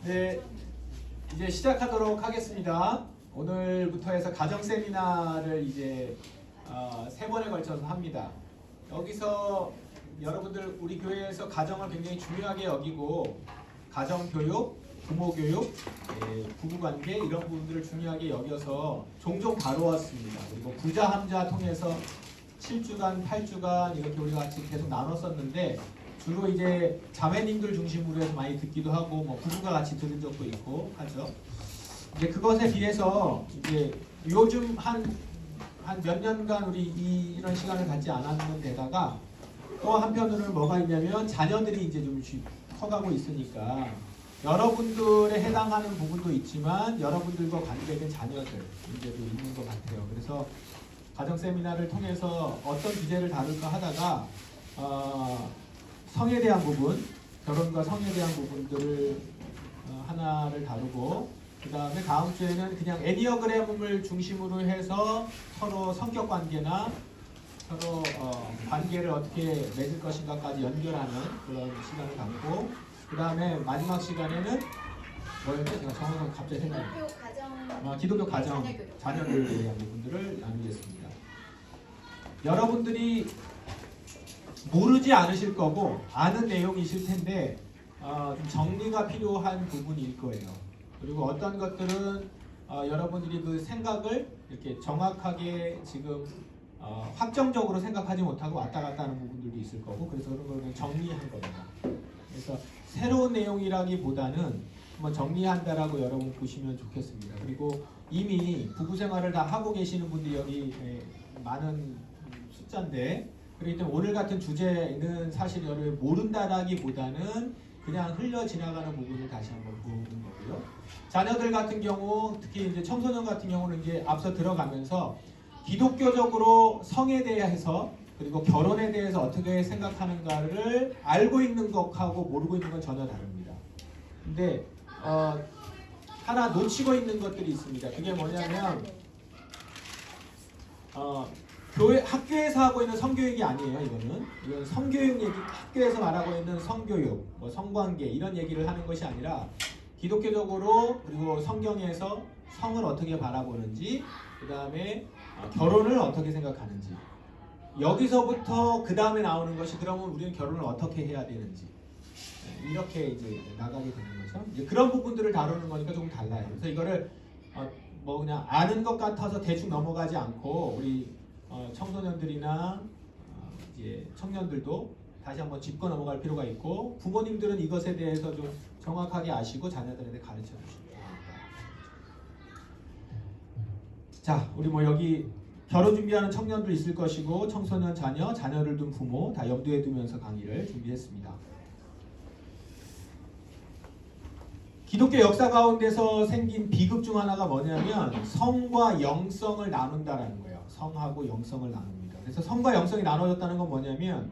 네, 이제 시작하도록 하겠습니다. 오늘부터 해서 가정 세미나를 이제 3번에 걸쳐서 합니다. 여기서 여러분들 우리 교회에서 가정을 굉장히 중요하게 여기고 가정 교육, 부모 교육, 부부관계 이런 부분들을 중요하게 여겨서 종종 다루었습니다. 그리고 부자 함자 통해서 7주간, 8주간 이렇게 우리가 같이 계속 나눴었는데 주로 이제 자매님들 중심으로 해서 많이 듣기도 하고 뭐 부부가 같이 들은 적도 있고 하죠. 이제 그것에 비해서 이제 요즘 한 몇 년간 우리 이런 시간을 갖지 않았는 데다가 또 한편으로는 뭐가 있냐면 자녀들이 이제 좀 커가고 있으니까 여러분들에 해당하는 부분도 있지만 여러분들과 관계된 자녀들 문제도 있는 것 같아요. 그래서 가정 세미나를 통해서 어떤 주제를 다룰까 하다가 성에 대한 부분, 결혼과 성에 대한 부분들을 하나를 다루고 그 다음에 다음 주에는 그냥 애니어그램을 중심으로 해서 서로 성격 관계나 서로 관계를 어떻게 맺을 것인가까지 연결하는 그런 시간을 갖고 그 다음에 마지막 시간에는 뭐였죠? 제가 정확하게 갑자기 생각이 기독교 가정 자녀들에 대한 부분들을 나누겠습니다. 여러분들이 모르지 않으실 거고 아는 내용이실 텐데 좀 정리가 필요한 부분일 거예요. 그리고 어떤 것들은 여러분들이 그 생각을 이렇게 정확하게 지금 확정적으로 생각하지 못하고 왔다 갔다 하는 부분들도 있을 거고 그래서 그런 걸 정리한 겁니다. 그래서 새로운 내용이라기보다는 한번 정리한다라고 여러분 보시면 좋겠습니다. 그리고 이미 부부 생활을 다 하고 계시는 분들이 여기 많은 숫자인데 그렇기 때문에 오늘 같은 주제는 사실 여러분 모른다라기보다는 그냥 흘러 지나가는 부분을 다시 한번 보는 거고요. 자녀들 같은 경우, 특히 이제 청소년 같은 경우는 이제 앞서 들어가면서 기독교적으로 성에 대해서 그리고 결혼에 대해서 어떻게 생각하는가를 알고 있는 것하고 모르고 있는 건 전혀 다릅니다. 근데 하나 놓치고 있는 것들이 있습니다. 그게 뭐냐면 학교에서 하고 있는 성교육이 아니에요. 이건 성교육 얘기, 학교에서 말하고 있는 성교육, 뭐 성관계 이런 얘기를 하는 것이 아니라 기독교적으로 그리고 성경에서 성을 어떻게 바라보는지, 그 다음에 결혼을 어떻게 생각하는지, 여기서부터 그 다음에 나오는 것이 그러면 우리는 결혼을 어떻게 해야 되는지 이렇게 이제 나가게 되는 거죠. 이제 그런 부분들을 다루는 거니까 조금 달라요. 그래서 이거를 뭐 그냥 아는 것 같아서 대충 넘어가지 않고 우리 청소년들이나 이제 청년들도 다시 한번 짚고 넘어갈 필요가 있고 부모님들은 이것에 대해서 좀 정확하게 아시고 자녀들한테 가르쳐 주시기 바랍니다. 자, 우리 뭐 여기 결혼 준비하는 청년도 있을 것이고 청소년 자녀를 둔 부모 다 염두에 두면서 강의를 준비했습니다. 기독교 역사 가운데서 생긴 비극 중 하나가 뭐냐면 성과 영성을 나눈다라는 거예요. 성하고 영성을 나눕니다. 그래서 성과 영성이 나눠졌다는 건 뭐냐면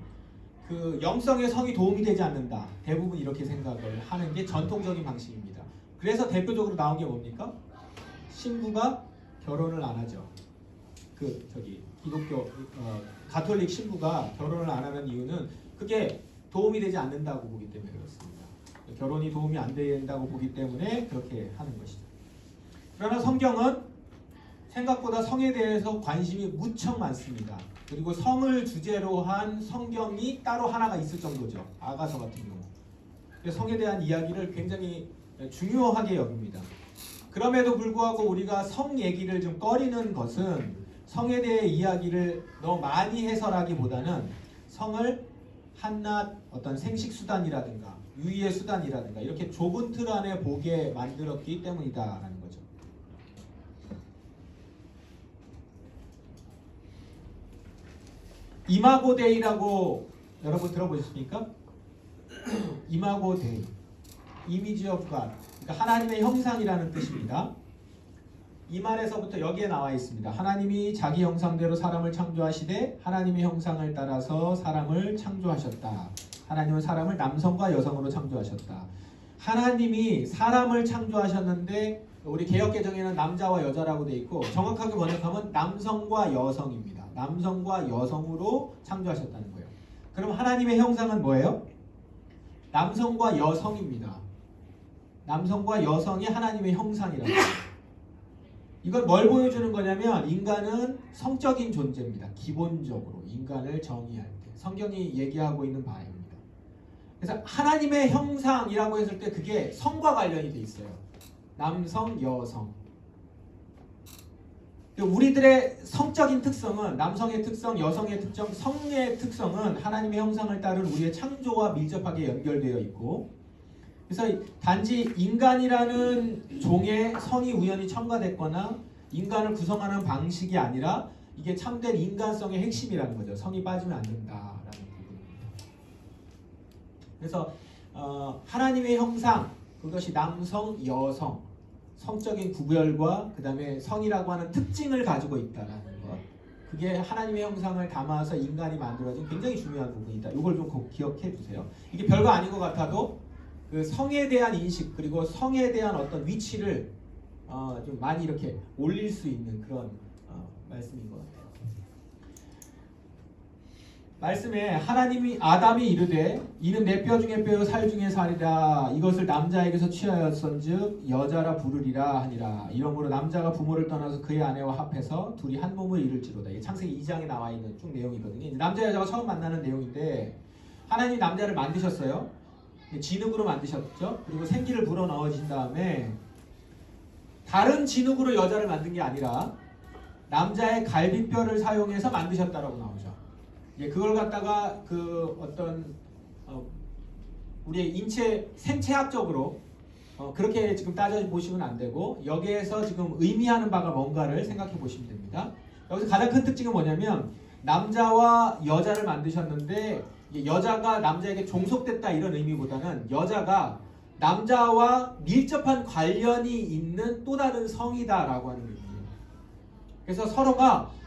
그 영성에 성이 도움이 되지 않는다. 대부분 이렇게 생각을 하는 게 전통적인 방식입니다. 그래서 대표적으로 나온 게 뭡니까? 신부가 결혼을 안 하죠. 기독교 가톨릭 신부가 결혼을 안 하는 이유는 그게 도움이 되지 않는다고 보기 때문에 그렇습니다. 결혼이 도움이 안 된다고 보기 때문에 그렇게 하는 것이죠. 그러나 성경은 생각보다 성에 대해서 관심이 무척 많습니다. 그리고 성을 주제로 한 성경이 따로 하나가 있을 정도죠. 아가서 같은 경우. 성에 대한 이야기를 굉장히 중요하게 여깁니다. 그럼에도 불구하고 우리가 성 얘기를 좀 꺼리는 것은 성에 대해 이야기를 너무 많이 해설하기보다는 성을 한낱 어떤 생식 수단이라든가 유의의 수단이라든가 이렇게 좁은 틀 안에 보게 만들었기 때문이다라는 거죠. 이마고 데이라고 여러분 들어보셨습니까? 이마고 데이, 이미지 오브 갓, 그러니까 하나님의 형상이라는 뜻입니다. 이 말에서부터 여기에 나와 있습니다. 하나님이 자기 형상대로 사람을 창조하시되 하나님의 형상을 따라서 사람을 창조하셨다. 하나님은 사람을 남성과 여성으로 창조하셨다. 하나님이 사람을 창조하셨는데 우리 개역개정에는 남자와 여자라고 되어 있고 정확하게 번역하면 남성과 여성입니다. 남성과 여성으로 창조하셨다는 거예요. 그럼 하나님의 형상은 뭐예요? 남성과 여성입니다. 남성과 여성이 하나님의 형상이라는 거예요. 이건 뭘 보여주는 거냐면 인간은 성적인 존재입니다. 기본적으로 인간을 정의할 때 성경이 얘기하고 있는 바입니다. 그래서 하나님의 형상이라고 했을 때 그게 성과 관련이 돼 있어요. 남성, 여성. 우리들의 성적인 특성은 남성의 특성, 여성의 특성, 성의 특성은 하나님의 형상을 따른 우리의 창조와 밀접하게 연결되어 있고, 그래서 단지 인간이라는 종의 성이 우연히 첨가됐거나 인간을 구성하는 방식이 아니라 이게 참된 인간성의 핵심이라는 거죠. 성이 빠지면 안 된다라는 부분입니다. 그래서 하나님의 형상, 그것이 남성, 여성, 성적인 구별과 그 다음에 성이라고 하는 특징을 가지고 있다는 것, 그게 하나님의 형상을 담아서 인간이 만들어진 굉장히 중요한 부분이다. 이걸 좀 꼭 기억해 주세요. 이게 별거 아닌 것 같아도 그 성에 대한 인식 그리고 성에 대한 어떤 위치를 좀 많이 이렇게 올릴 수 있는 그런 말씀인 것 같아요. 말씀에 하나님이 아담이 이르되 이는 내 뼈 중에 뼈요 살 중에 살이라 이것을 남자에게서 취하였은즉 여자라 부르리라 하니라. 이러므로 남자가 부모를 떠나서 그의 아내와 합해서 둘이 한 몸을 이룰지로다. 이게 창세기 2장에 나와 있는 쭉 내용이거든요. 남자 여자가 처음 만나는 내용인데 하나님이 남자를 만드셨어요. 진흙으로 만드셨죠. 그리고 생기를 불어넣으신 다음에 다른 진흙으로 여자를 만든 게 아니라 남자의 갈비뼈를 사용해서 만드셨다라고 나오죠. 그걸 갖다가 그 어떤 우리의 인체 생체학적으로 그렇게 지금 따져 보시면 안 되고 여기에서 지금 의미하는 바가 뭔가를 생각해 보시면 됩니다. 여기서 가장 큰 특징은 뭐냐면 남자와 여자를 만드셨는데 여자가 남자에게 종속됐다 이런 의미보다는 여자가 남자와 밀접한 관련이 있는 또 다른 성이다라고 하는 의미예요. 그래서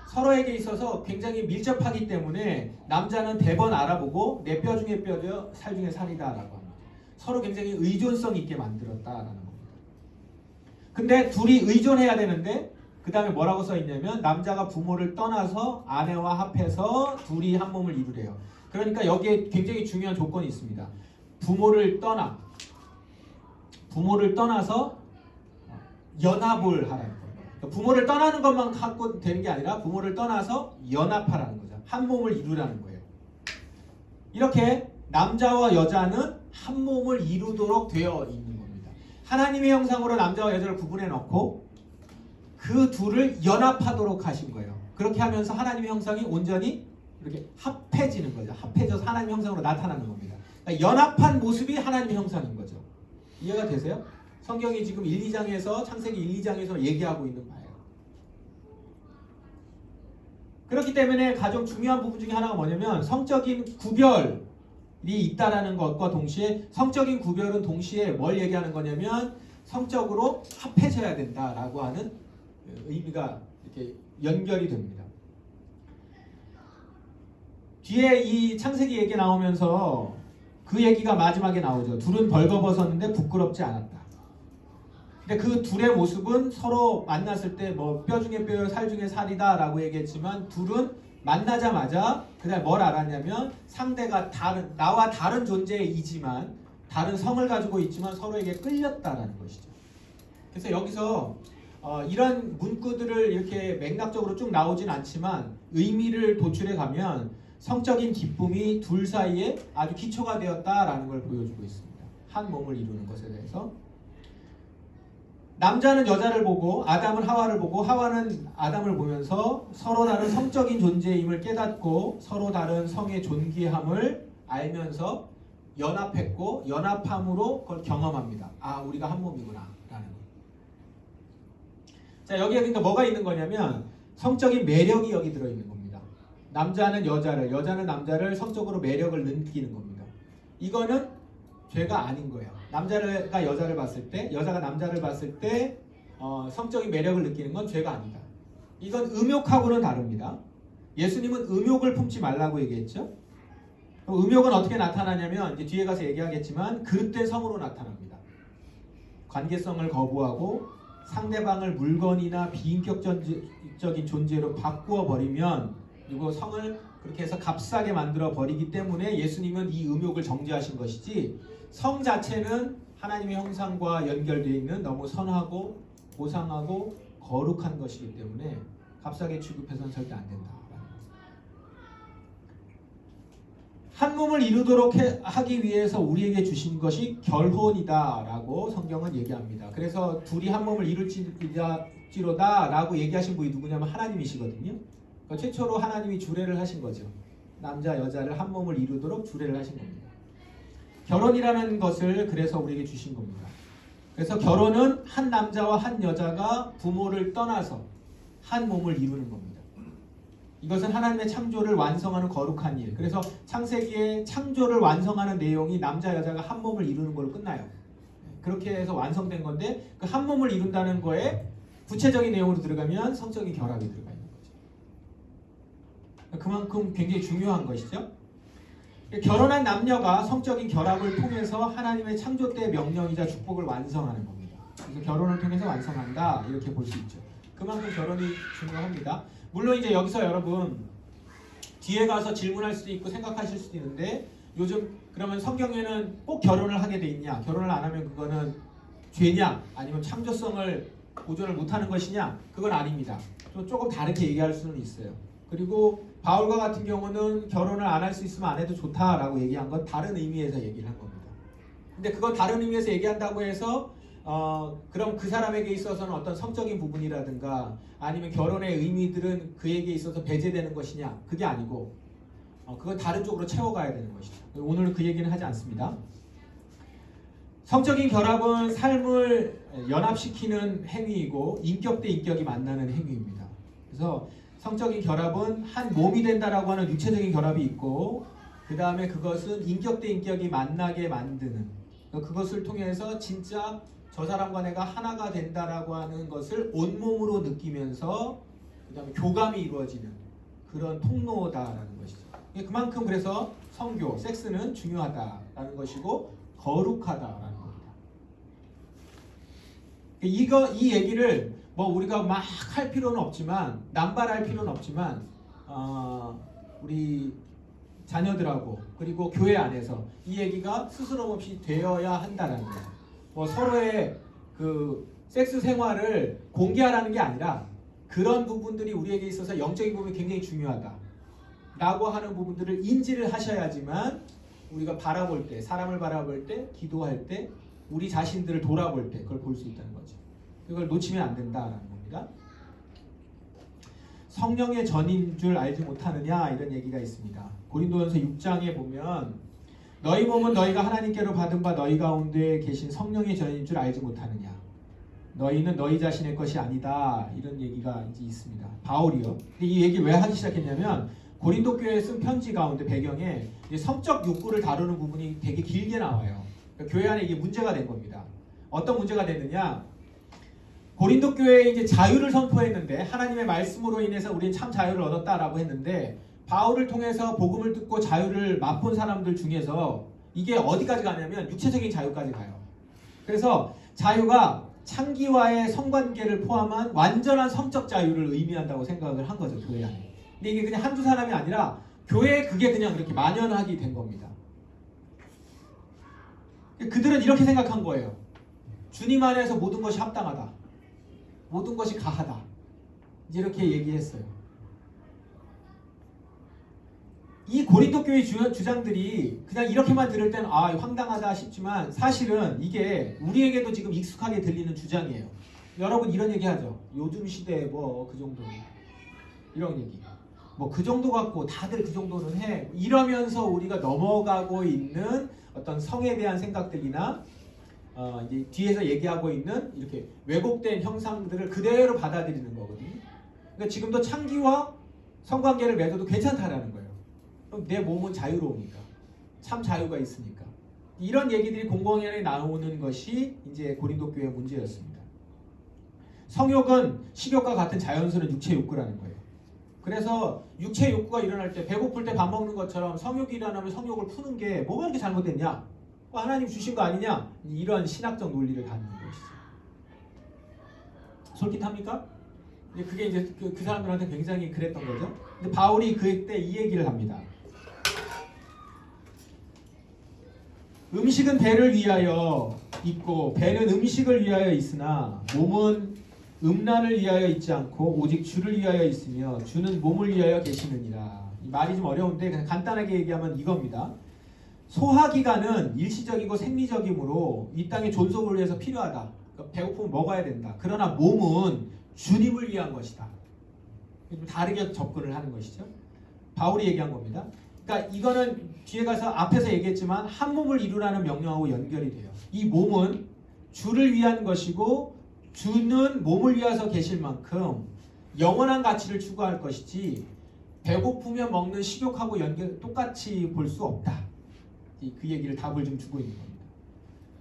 서로에게 있어서 굉장히 밀접하기 때문에 남자는 대번 알아보고 내 뼈 중에 뼈죠 살 중에 살이다라고 합니다. 서로 굉장히 의존성 있게 만들었다라는 겁니다. 근데 둘이 의존해야 되는데 그 다음에 뭐라고 써 있냐면 남자가 부모를 떠나서 아내와 합해서 둘이 한 몸을 이루래요. 그러니까 여기에 굉장히 중요한 조건이 있습니다. 부모를 떠나서 연합을 하라는 거예요. 부모를 떠나는 것만 갖고 되는 게 아니라 부모를 떠나서 연합하라는 거죠. 한 몸을 이루라는 거예요. 이렇게 남자와 여자는 한 몸을 이루도록 되어 있는 겁니다. 하나님의 형상으로 남자와 여자를 구분해 놓고 그 둘을 연합하도록 하신 거예요. 그렇게 하면서 하나님의 형상이 온전히 이렇게 합해지는 거죠. 합해져서 하나님의 형상으로 나타나는 겁니다. 그러니까 연합한 모습이 하나님의 형상인 거죠. 이해가 되세요? 성경이 지금 1, 2장에서 창세기 1, 2장에서 얘기하고 있는 바예요. 그렇기 때문에 가장 중요한 부분 중에 하나가 뭐냐면 성적인 구별이 있다라는 것과 동시에 성적인 구별은 동시에 뭘 얘기하는 거냐면 성적으로 합해져야 된다라고 하는 의미가 이렇게 연결이 됩니다. 뒤에 이 창세기 얘기 나오면서 그 얘기가 마지막에 나오죠. 둘은 벌거벗었는데 부끄럽지 않았다. 근데 그 둘의 모습은 서로 만났을 때 뭐 뼈 중에 뼈요 살 중에 살이다 라고 얘기했지만 둘은 만나자마자 그날 뭘 알았냐면 상대가 나와 다른 존재이지만 다른 성을 가지고 있지만 서로에게 끌렸다라는 것이죠. 그래서 여기서 이런 문구들을 이렇게 맥락적으로 쭉 나오진 않지만 의미를 도출해 가면 성적인 기쁨이 둘 사이에 아주 기초가 되었다라는 걸 보여주고 있습니다. 한 몸을 이루는 것에 대해서 남자는 여자를 보고 아담은 하와를 보고 하와는 아담을 보면서 서로 다른 성적인 존재임을 깨닫고 서로 다른 성의 존귀함을 알면서 연합했고 연합함으로 그걸 경험합니다. 아, 우리가 한 몸이구나 라는 거. 자, 여기에 그러니까 뭐가 있는 거냐면 성적인 매력이 여기 들어있는 겁니다. 남자는 여자는 남자를 성적으로 매력을 느끼는 겁니다. 이거는 죄가 아닌 거예요. 남자가 여자를 봤을 때, 여자가 남자를 봤을 때 성적인 매력을 느끼는 건 죄가 아니다. 이건 음욕하고는 다릅니다. 예수님은 음욕을 품지 말라고 얘기했죠. 음욕은 어떻게 나타나냐면 이제 뒤에 가서 얘기하겠지만 그릇된 성으로 나타납니다. 관계성을 거부하고 상대방을 물건이나 비인격적인 존재로 바꾸어 버리면 그리고 성을 그렇게 해서 값싸게 만들어 버리기 때문에 예수님은 이 음욕을 정죄하신 것이지 성 자체는 하나님의 형상과 연결되어 있는 너무 선하고 고상하고 거룩한 것이기 때문에 값싸게 취급해서는 절대 안 된다. 한 몸을 이루도록 하기 위해서 우리에게 주신 것이 결혼이다라고 성경은 얘기합니다. 그래서 둘이 한 몸을 이룰지로다라고 얘기하신 분이 누구냐면 하나님이시거든요. 그러니까 최초로 하나님이 주례를 하신 거죠. 남자 여자를 한 몸을 이루도록 주례를 하신 겁니다. 결혼이라는 것을 그래서 우리에게 주신 겁니다. 그래서 결혼은 한 남자와 한 여자가 부모를 떠나서 한 몸을 이루는 겁니다. 이것은 하나님의 창조를 완성하는 거룩한 일. 그래서 창세기의 창조를 완성하는 내용이 남자 여자가 한 몸을 이루는 걸로 끝나요. 그렇게 해서 완성된 건데 그 한 몸을 이룬다는 거에 구체적인 내용으로 들어가면 성적인 결합이 들어가 있는 거죠. 그만큼 굉장히 중요한 것이죠. 결혼한 남녀가 성적인 결합을 통해서 하나님의 창조 때의 명령이자 축복을 완성하는 겁니다. 그래서 결혼을 통해서 완성한다 이렇게 볼 수 있죠. 그만큼 결혼이 중요합니다. 물론 이제 여기서 여러분 뒤에 가서 질문할 수도 있고 생각하실 수도 있는데 요즘 그러면 성경에는 꼭 결혼을 하게 돼 있냐? 결혼을 안 하면 그거는 죄냐? 아니면 창조성을 보존을 못하는 것이냐? 그건 아닙니다. 조금 다르게 얘기할 수는 있어요. 그리고 바울과 같은 경우는 결혼을 안 할 수 있으면 안 해도 좋다라고 얘기한 건 다른 의미에서 얘기를 한 겁니다. 근데 그건 다른 의미에서 얘기한다고 해서 그럼 그 사람에게 있어서는 어떤 성적인 부분이라든가 아니면 결혼의 의미들은 그에게 있어서 배제되는 것이냐? 그게 아니고 그건 다른 쪽으로 채워가야 되는 것이죠. 오늘 그 얘기는 하지 않습니다. 성적인 결합은 삶을 연합시키는 행위이고 인격 대 인격이 만나는 행위입니다. 그래서 성적인 결합은 한 몸이 된다라고 하는 육체적인 결합이 있고 그 다음에 그것은 인격 대 인격이 만나게 만드는 그것을 통해서 진짜 저 사람과 내가 하나가 된다라고 하는 것을 온몸으로 느끼면서 그 다음에 교감이 이루어지는 그런 통로다라는 것이죠. 그만큼 그래서 성교, 섹스는 중요하다라는 것이고 거룩하다라는 겁니다. 이 얘기를 뭐 우리가 막 할 필요는 없지만 남발할 필요는 없지만 우리 자녀들하고 그리고 교회 안에서 이 얘기가 스스럼 없이 되어야 한다는 거예요. 뭐 서로의 그 섹스 생활을 공개하라는 게 아니라 그런 부분들이 우리에게 있어서 영적인 부분이 굉장히 중요하다라고 하는 부분들을 인지를 하셔야지만 우리가 바라볼 때, 사람을 바라볼 때, 기도할 때, 우리 자신들을 돌아볼 때 그걸 볼 수 있다는 거죠. 이걸 놓치면 안 된다라는 겁니다. 성령의 전인 줄 알지 못하느냐 이런 얘기가 있습니다. 고린도전서 6장에 보면 너희 몸은 너희가 하나님께로 받은 바 너희 가운데 계신 성령의 전인 줄 알지 못하느냐. 너희는 너희 자신의 것이 아니다. 이런 얘기가 이제 있습니다. 바울이요. 근데 이 얘기 왜 하기 시작했냐면 고린도 교회에 쓴 편지 가운데 배경에 성적 욕구를 다루는 부분이 되게 길게 나와요. 그러니까 교회 안에 이게 문제가 된 겁니다. 어떤 문제가 됐느냐? 고린도 교회에 이제 자유를 선포했는데 하나님의 말씀으로 인해서 우리는 참 자유를 얻었다라고 했는데 바울을 통해서 복음을 듣고 자유를 맛본 사람들 중에서 이게 어디까지 가냐면 육체적인 자유까지 가요. 그래서 자유가 창기와의 성관계를 포함한 완전한 성적 자유를 의미한다고 생각을 한 거죠, 교회 안에. 근데 이게 그냥 한두 사람이 아니라 교회에 그게 그냥 이렇게 만연하게 된 겁니다. 그들은 이렇게 생각한 거예요. 주님 안에서 모든 것이 합당하다. 모든 것이 가하다. 이렇게 얘기했어요. 이 고린도 교회 주장들이 그냥 이렇게만 들을 때는 황당하다 싶지만 사실은 이게 우리에게도 지금 익숙하게 들리는 주장이에요. 여러분 이런 얘기 하죠. 요즘 시대에 뭐 그 정도 이런 얘기. 뭐 그 정도 갖고 다들 그 정도는 해. 이러면서 우리가 넘어가고 있는 어떤 성에 대한 생각들이나 이제 뒤에서 얘기하고 있는 이렇게 왜곡된 형상들을 그대로 받아들이는 거거든요. 그러니까 지금도 창기와 성관계를 맺어도 괜찮다라는 거예요. 그럼 내 몸은 자유로우니까, 참 자유가 있으니까. 이런 얘기들이 공공연히 나오는 것이 이제 고린도 교회의 문제였습니다. 성욕은 식욕과 같은 자연스러운 육체 욕구라는 거예요. 그래서 육체 욕구가 일어날 때 배고플 때 밥 먹는 것처럼 성욕이 일어나면 성욕을 푸는 게 뭐가 그렇게 잘못됐냐? 하나님 주신 거 아니냐? 이런 신학적 논리를 갖는 것이죠. 솔깃합니까? 그게 이제 그 사람들한테 굉장히 그랬던 거죠. 근데 바울이 그때 이 얘기를 합니다. 음식은 배를 위하여 있고 배는 음식을 위하여 있으나 몸은 음란을 위하여 있지 않고 오직 주를 위하여 있으며 주는 몸을 위하여 계시느니라. 이 말이 좀 어려운데 그냥 간단하게 얘기하면 이겁니다. 소화기관은 일시적이고 생리적이므로 이 땅의 존속을 위해서 필요하다. 그러니까 배고프면 먹어야 된다. 그러나 몸은 주님을 위한 것이다. 좀 다르게 접근을 하는 것이죠. 바울이 얘기한 겁니다. 그러니까 이거는 뒤에 가서 앞에서 얘기했지만 한 몸을 이루라는 명령하고 연결이 돼요. 이 몸은 주를 위한 것이고 주는 몸을 위해서 계실 만큼 영원한 가치를 추구할 것이지 배고프면 먹는 식욕하고 연결 똑같이 볼 수 없다. 그 얘기를 답을 좀 주고 있는 겁니다.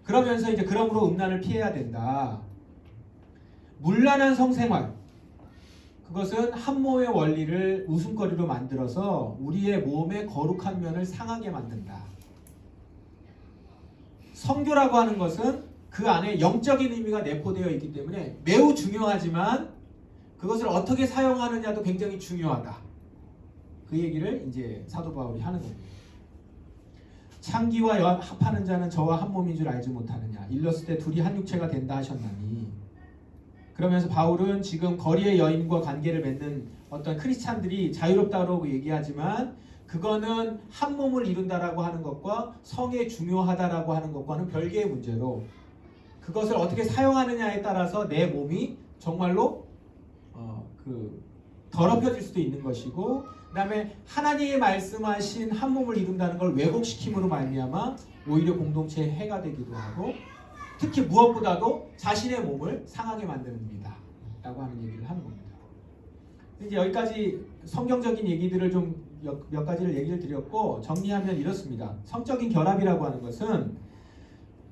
그러면서 이제 그러므로 음란을 피해야 된다. 문란한 성생활, 그것은 한 몸의 원리를 웃음거리로 만들어서 우리의 몸의 거룩한 면을 상하게 만든다. 성교라고 하는 것은 그 안에 영적인 의미가 내포되어 있기 때문에 매우 중요하지만 그것을 어떻게 사용하느냐도 굉장히 중요하다. 그 얘기를 이제 사도 바울이 하는 겁니다. 창기와 합하는 자는 저와 한 몸인 줄 알지 못하느냐. 일렀을 때 둘이 한 육체가 된다 하셨나니. 그러면서 바울은 지금 거리의 여인과 관계를 맺는 어떤 크리스찬들이 자유롭다고 얘기하지만 그거는 한 몸을 이룬다라고 하는 것과 성에 중요하다라고 하는 것과는 별개의 문제로 그것을 어떻게 사용하느냐에 따라서 내 몸이 정말로 더럽혀질 수도 있는 것이고, 그 다음에 하나님이 말씀하신 한 몸을 이룬다는 걸 왜곡시킴으로 말미암아 오히려 공동체에 해가 되기도 하고, 특히 무엇보다도 자신의 몸을 상하게 만듭니다 라고 하는 얘기를 하는 겁니다. 이제 여기까지 성경적인 얘기들을 좀 몇 가지를 얘기를 드렸고, 정리하면 이렇습니다. 성적인 결합이라고 하는 것은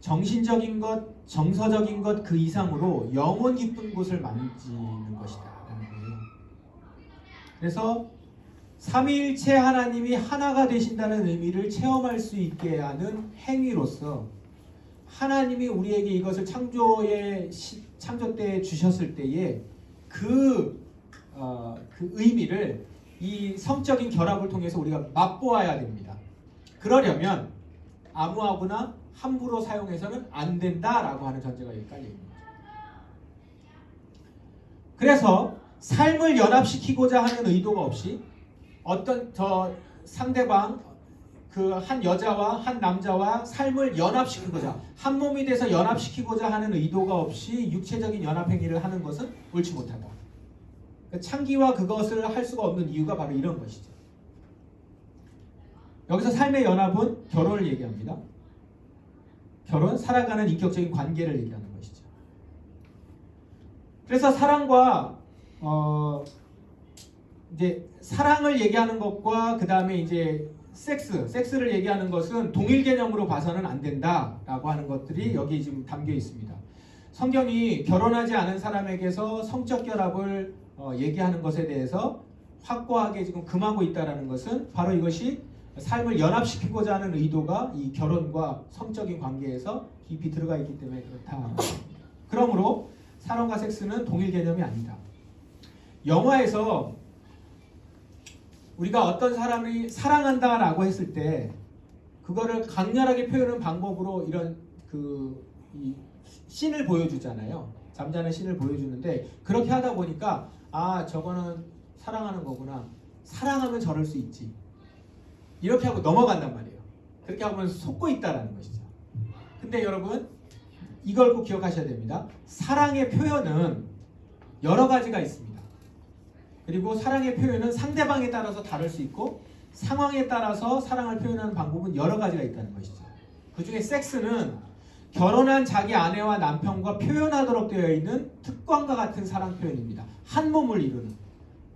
정신적인 것, 정서적인 것 그 이상으로 영혼 깊은 곳을 만지는 것이다 라는 거예요. 그래서 삼위일체 하나님이 하나가 되신다는 의미를 체험할 수 있게 하는 행위로서 하나님이 우리에게 이것을 창조 때에 주셨을 때에 그 의미를 이 성적인 결합을 통해서 우리가 맛보아야 됩니다. 그러려면 아무하고나 함부로 사용해서는 안 된다라고 하는 전제가 여기 깔려 있는 거죠. 그래서 삶을 연합시키고자 하는 의도가 없이 어떤 상대방 그 한 여자와 한 남자와 삶을 연합시키고자 한 몸이 돼서 연합시키고자 하는 의도가 없이 육체적인 연합행위를 하는 것은 옳지 못하다. 창기와 그것을 할 수가 없는 이유가 바로 이런 것이죠. 여기서 삶의 연합은 결혼을 얘기합니다. 결혼, 살아가는 인격적인 관계를 얘기하는 것이죠. 그래서 사랑과 이제 사랑을 얘기하는 것과 그 다음에 이제 섹스를 얘기하는 것은 동일 개념으로 봐서는 안 된다라고 하는 것들이 여기 지금 담겨 있습니다. 성경이 결혼하지 않은 사람에게서 성적 결합을 얘기하는 것에 대해서 확고하게 지금 금하고 있다라는 것은 바로 이것이 삶을 연합시키고자 하는 의도가 이 결혼과 성적인 관계에서 깊이 들어가 있기 때문에 그렇다. 그러므로 사랑과 섹스는 동일 개념이 아니다. 영화에서 우리가 어떤 사람이 사랑한다라고 했을 때 그거를 강렬하게 표현하는 방법으로 이런 이 씬을 보여주잖아요. 잠자는 씬을 보여주는데 그렇게 하다 보니까 저거는 사랑하는 거구나. 사랑하면 저럴 수 있지. 이렇게 하고 넘어간단 말이에요. 그렇게 하면 속고 있다라는 것이죠. 근데 여러분 이걸 꼭 기억하셔야 됩니다. 사랑의 표현은 여러 가지가 있습니다. 그리고 사랑의 표현은 상대방에 따라서 다를 수 있고 상황에 따라서 사랑을 표현하는 방법은 여러 가지가 있다는 것이죠. 그 중에 섹스는 결혼한 자기 아내와 남편과 표현하도록 되어 있는 특권과 같은 사랑 표현입니다. 한 몸을 이루는.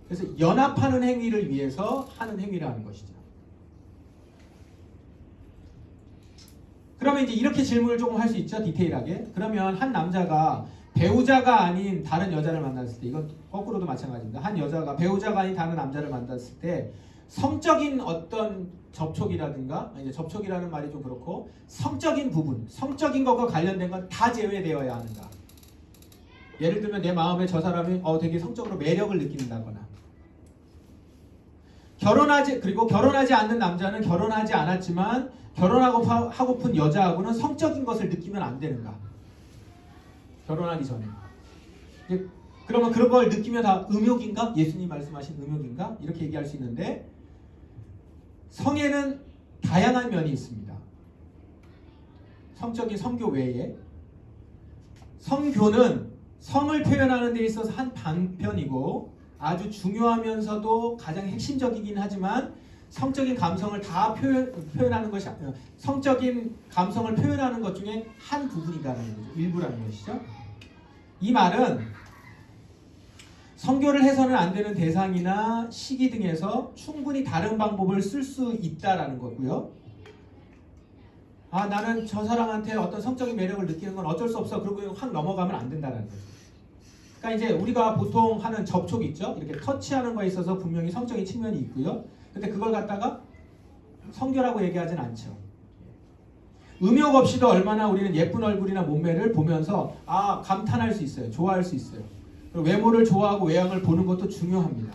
그래서 연합하는 행위를 위해서 하는 행위라는 것이죠. 그러면 이제 이렇게 질문을 조금 할 수 있죠. 디테일하게. 그러면 한 남자가 배우자가 아닌 다른 여자를 만났을 때, 이건 거꾸로도 마찬가지입니다. 한 여자가 배우자가 아닌 다른 남자를 만났을 때 성적인 어떤 접촉이라든가, 이제 접촉이라는 말이 좀 그렇고 성적인 부분, 성적인 것과 관련된 건 다 제외되어야 하는가. 예를 들면 내 마음에 저 사람이 되게 성적으로 매력을 느낀다거나, 그리고 결혼하지 않는 남자는 결혼하지 않았지만 하고픈 여자하고는 성적인 것을 느끼면 안 되는가? 결혼하기 전에. 그러면 그런 걸 느끼면 다 음욕인가? 예수님 말씀하신 음욕인가? 이렇게 얘기할 수 있는데 성에는 다양한 면이 있습니다. 성적인 성교 외에 성교는 성을 표현하는 데 있어서 한 방편이고 아주 중요하면서도 가장 핵심적이긴 하지만 성적인 감성을 다 표현하는 것이 성적인 감성을 표현하는 것 중에 한 부분이라는 거죠. 일부라는 것이죠. 이 말은 성교를 해서는 안 되는 대상이나 시기 등에서 충분히 다른 방법을 쓸 수 있다라는 거고요. 나는 저 사람한테 어떤 성적인 매력을 느끼는 건 어쩔 수 없어. 그러고 확 넘어가면 안 된다는 거죠. 그러니까 이제 우리가 보통 하는 접촉 있죠. 이렇게 터치하는 거에 있어서 분명히 성적인 측면이 있고요. 근데 그걸 갖다가 성교라고 얘기하진 않죠. 음욕 없이도 얼마나 우리는 예쁜 얼굴이나 몸매를 보면서 감탄할 수 있어요. 좋아할 수 있어요. 그리고 외모를 좋아하고 외양을 보는 것도 중요합니다.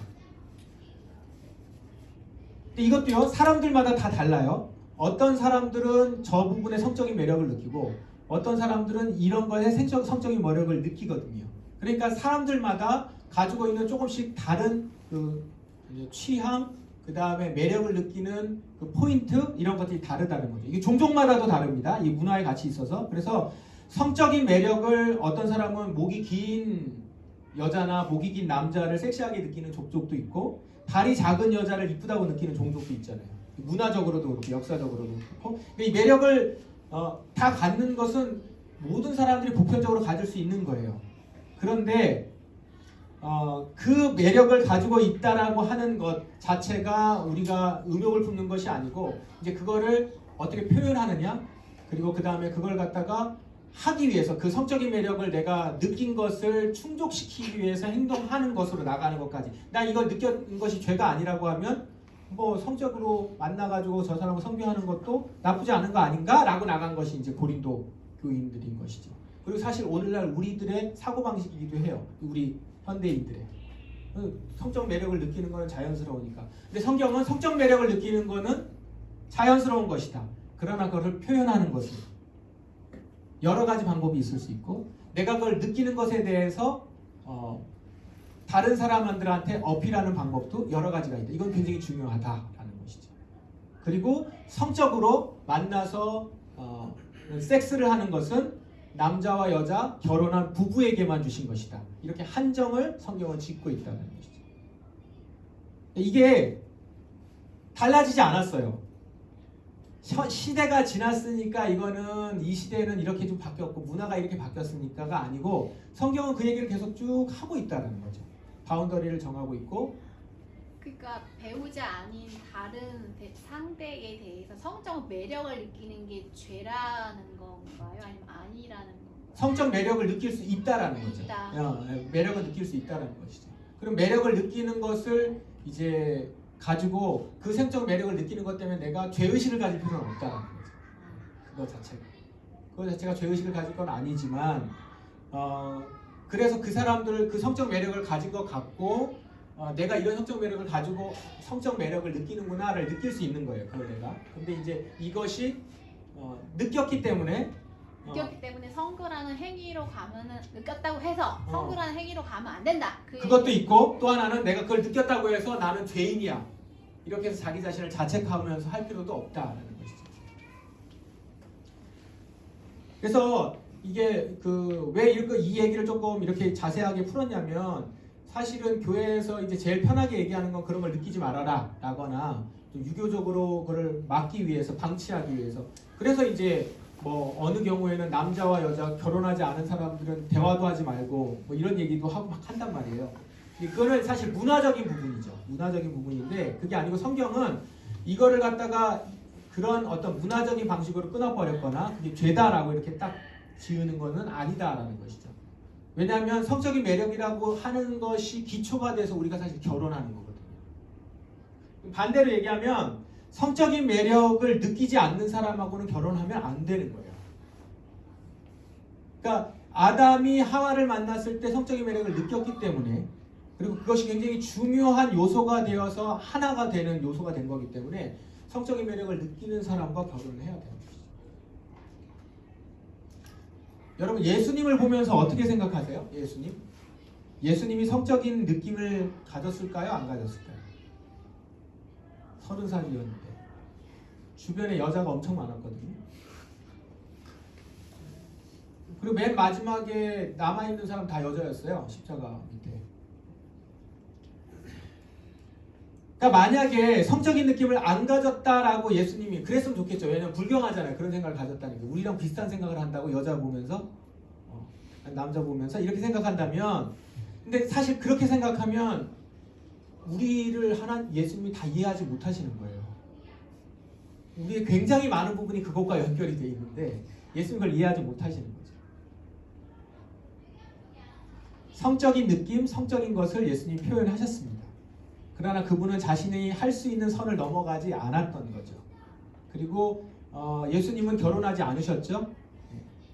근데 이것도요. 사람들마다 다 달라요. 어떤 사람들은 저 부분에 성적인 매력을 느끼고 어떤 사람들은 이런 거에 성적인 매력을 느끼거든요. 그러니까 사람들마다 가지고 있는 조금씩 다른 그 취향, 그 다음에 매력을 느끼는 그 포인트 이런 것들이 다르다는 거죠. 이게 종족마다도 다릅니다. 이 문화에 같이 있어서. 그래서 성적인 매력을 어떤 사람은 목이 긴 여자나 목이 긴 남자를 섹시하게 느끼는 종족도 있고 발이 작은 여자를 이쁘다고 느끼는 종족도 있잖아요. 문화적으로도 그렇고 역사적으로도 그렇고 이 매력을 다 갖는 것은 모든 사람들이 보편적으로 가질 수 있는 거예요. 그런데 그 매력을 가지고 있다라고 하는 것 자체가 우리가 음욕을 품는 것이 아니고 이제 그거를 어떻게 표현하느냐 그리고 그 다음에 그걸 갖다가 하기 위해서 그 성적인 매력을 내가 느낀 것을 충족시키기 위해서 행동하는 것으로 나가는 것까지 나 이걸 느낀 것이 죄가 아니라고 하면 뭐 성적으로 만나가지고 저 사람을 성교하는 것도 나쁘지 않은 거 아닌가? 라고 나간 것이 이제 고린도 교인들인 것이죠. 그리고 사실 오늘날 우리들의 사고방식이기도 해요. 우리 현대인들의 성적 매력을 느끼는 것은 자연스러우니까. 근데 성경은 성적 매력을 느끼는 것은 자연스러운 것이다. 그러나 그것을 표현하는 것은 여러 가지 방법이 있을 수 있고 내가 그걸 느끼는 것에 대해서 다른 사람들한테 어필하는 방법도 여러 가지가 있다. 이건 굉장히 중요하다라는 것이죠. 그리고 성적으로 만나서 섹스를 하는 것은 남자와 여자 결혼한 부부에게만 주신 것이다. 이렇게 한정을 성경은 짓고 있다는 것이죠. 이게 달라지지 않았어요. 시대가 지났으니까 이거는 이 시대는 이렇게 좀 바뀌었고 문화가 이렇게 바뀌었으니까가 아니고 성경은 그 얘기를 계속 쭉 하고 있다는 거죠. 바운더리를 정하고 있고 그러니까 배우자 아닌 다른 상대에 대해서 성적 매력을 느끼는 게 죄라는 건가요? 아니면 아니라는 건가요? 성적 매력을 느낄 수 있다라는 거죠. 매력을 느낄 수 있다라는 것이죠. 그럼 매력을 느끼는 것을 이제 가지고 그 성적 매력을 느끼는 것 때문에 내가 죄의식을 가질 필요는 없다라는 거죠. 그거 자체가 죄의식을 가질 건 아니지만 그래서 그 사람들 그 성적 매력을 가진 것 같고 내가 이런 성적 매력을 가지고 성적 매력을 느끼는구나를 느낄 수 있는 거예요. 그걸 내가. 근데 이제 이것이 느꼈기 때문에 성교라는 행위로 가면은 느꼈다고 해서 성교라는 행위로 가면 안 된다. 그것도 있고 또 하나는 내가 그걸 느꼈다고 해서 나는 죄인이야. 이렇게 해서 자기 자신을 자책하면서 할 필요도 없다라는 것이죠. 그래서 이게 왜 이 얘기를 조금 이렇게 자세하게 풀었냐면 사실은 교회에서 이제 제일 편하게 얘기하는 건 그런 걸 느끼지 말아라 라거나 좀 유교적으로 그걸 막기 위해서 방치하기 위해서 그래서 이제 뭐 어느 경우에는 남자와 여자 결혼하지 않은 사람들은 대화도 하지 말고 뭐 이런 얘기도 하고 막 한단 말이에요. 그거는 사실 문화적인 부분이죠. 문화적인 부분인데 그게 아니고 성경은 이거를 갖다가 그런 어떤 문화적인 방식으로 끊어버렸거나 그게 죄다라고 이렇게 딱 지우는 거는 아니다라는 것이죠. 왜냐하면 성적인 매력이라고 하는 것이 기초가 돼서 우리가 사실 결혼하는 거거든요. 반대로 얘기하면 성적인 매력을 느끼지 않는 사람하고는 결혼하면 안 되는 거예요. 그러니까 아담이 하와를 만났을 때 성적인 매력을 느꼈기 때문에 그리고 그것이 굉장히 중요한 요소가 되어서 하나가 되는 요소가 된 거기 때문에 성적인 매력을 느끼는 사람과 결혼을 해야 돼요. 여러분 예수님을 보면서 어떻게 생각하세요? 예수님이 성적인 느낌을 가졌을까요? 안 가졌을까요? 30살이었는데 주변에 여자가 엄청 많았거든요. 그리고 맨 마지막에 남아있는 사람 다 여자였어요. 십자가 밑에. 그러니까 만약에 성적인 느낌을 안 가졌다라고 예수님이 그랬으면 좋겠죠. 왜냐면 불경하잖아요. 그런 생각을 가졌다니까. 우리랑 비슷한 생각을 한다고 여자 보면서 남자 보면서 이렇게 생각한다면, 근데 사실 그렇게 생각하면 우리를 예수님이 다 이해하지 못하시는 거예요. 우리의 굉장히 많은 부분이 그것과 연결이 되어 있는데 예수님이 그걸 이해하지 못하시는 거죠. 성적인 느낌, 성적인 것을 예수님이 표현하셨습니다. 그러나 그분은 자신이 할 수 있는 선을 넘어가지 않았던 거죠. 그리고 예수님은 결혼하지 않으셨죠.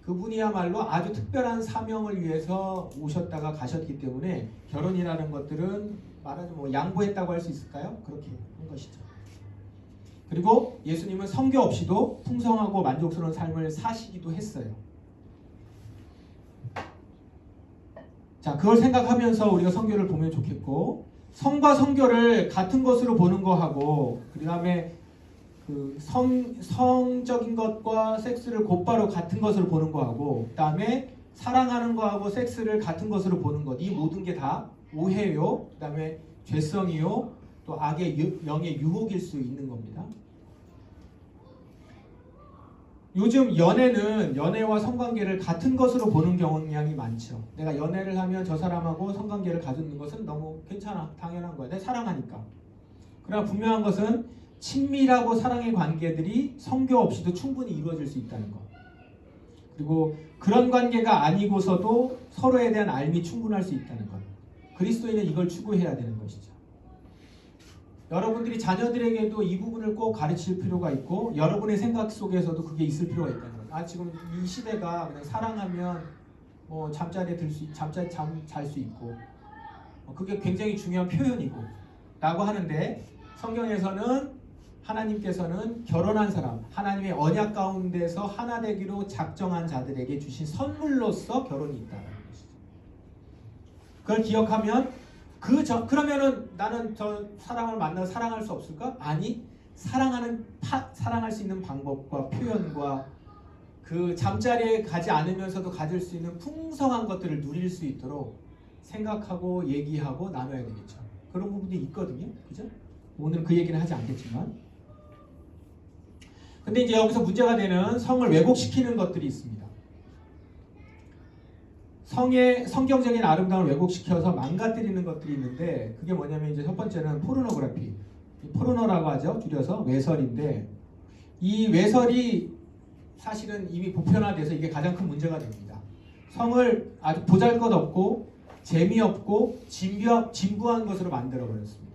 그분이야말로 아주 특별한 사명을 위해서 오셨다가 가셨기 때문에 결혼이라는 것들은 말하자면 뭐 양보했다고 할 수 있을까요? 그렇게 한 것이죠. 그리고 예수님은 성교 없이도 풍성하고 만족스러운 삶을 사시기도 했어요. 자, 그걸 생각하면서 우리가 성교를 보면 좋겠고, 성과 성교를 같은 것으로 보는 거하고, 그 다음에 성적인 것과 섹스를 곧바로 같은 것으로 보는 거하고, 그 다음에 사랑하는 거하고 섹스를 같은 것으로 보는 것, 이 모든 게 다 오해요. 그 다음에 죄성이요. 또 악의 영의 유혹일 수 있는 겁니다. 요즘 연애와 성관계를 같은 것으로 보는 경향이 많죠. 내가 연애를 하면 저 사람하고 성관계를 가지는 것은 너무 괜찮아, 당연한 거야. 내가 사랑하니까. 그러나 분명한 것은 친밀하고 사랑의 관계들이 성교 없이도 충분히 이루어질 수 있다는 것. 그리고 그런 관계가 아니고서도 서로에 대한 알미 충분할 수 있다는 것. 그리스도인은 이걸 추구해야 되는 것이죠. 여러분들이 자녀들에게도 이 부분을 꼭 가르칠 필요가 있고, 여러분의 생각 속에서도 그게 있을 필요가 있다는 거예요. 지금 이 시대가 그냥 사랑하면 뭐 잠자리에 잠 잘 수 있고, 그게 굉장히 중요한 표현이고 라고 하는데, 성경에서는 하나님께서는 결혼한 사람, 하나님의 언약 가운데서 하나 되기로 작정한 자들에게 주신 선물로서 결혼이 있다는 것이죠. 그걸 기억하면 그러면은 나는 저 사람을 만나서 사랑할 수 없을까? 아니, 사랑할 수 있는 방법과 표현과 그 잠자리에 가지 않으면서도 가질 수 있는 풍성한 것들을 누릴 수 있도록 생각하고 얘기하고 나눠야 되겠죠. 그런 부분이 있거든요. 그죠? 오늘 그 얘기는 하지 않겠지만. 근데 이제 여기서 문제가 되는 성을 왜곡시키는 것들이 있습니다. 성의 성경적인 아름다움을 왜곡시켜서 망가뜨리는 것들이 있는데, 그게 뭐냐면 이제 첫 번째는 포르노그래피. 포르노라고 하죠. 줄여서 외설인데, 이 외설이 사실은 이미 보편화돼서 이게 가장 큰 문제가 됩니다. 성을 아주 보잘것없고 재미없고 진부한 것으로 만들어 버렸습니다.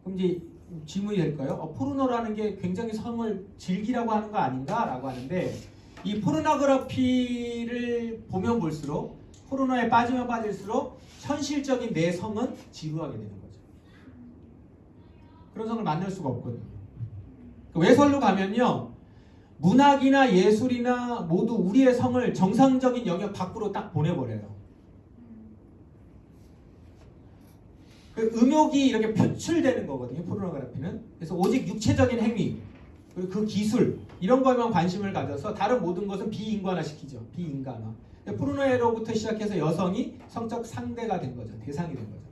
그럼 이제 질문이 될까요? 포르노라는 게 굉장히 성을 즐기라고 하는 거 아닌가? 라고 하는데, 이 포르노그래피를 보면 볼수록, 포르노에 빠지면 빠질수록 현실적인 내 성은 지루하게 되는 거죠. 그런 성을 만날 수가 없거든요. 외설로 가면요, 문학이나 예술이나 모두 우리의 성을 정상적인 영역 밖으로 딱 보내버려요. 음욕이 이렇게 표출되는 거거든요. 포르노그래피는. 그래서 오직 육체적인 행위, 그리고 그 기술, 이런 거에만 관심을 가져서 다른 모든 것은 비인간화시키죠. 비인간화. 포르노로부터 시작해서 여성이 성적 상대가 된 거죠. 대상이 된 거죠.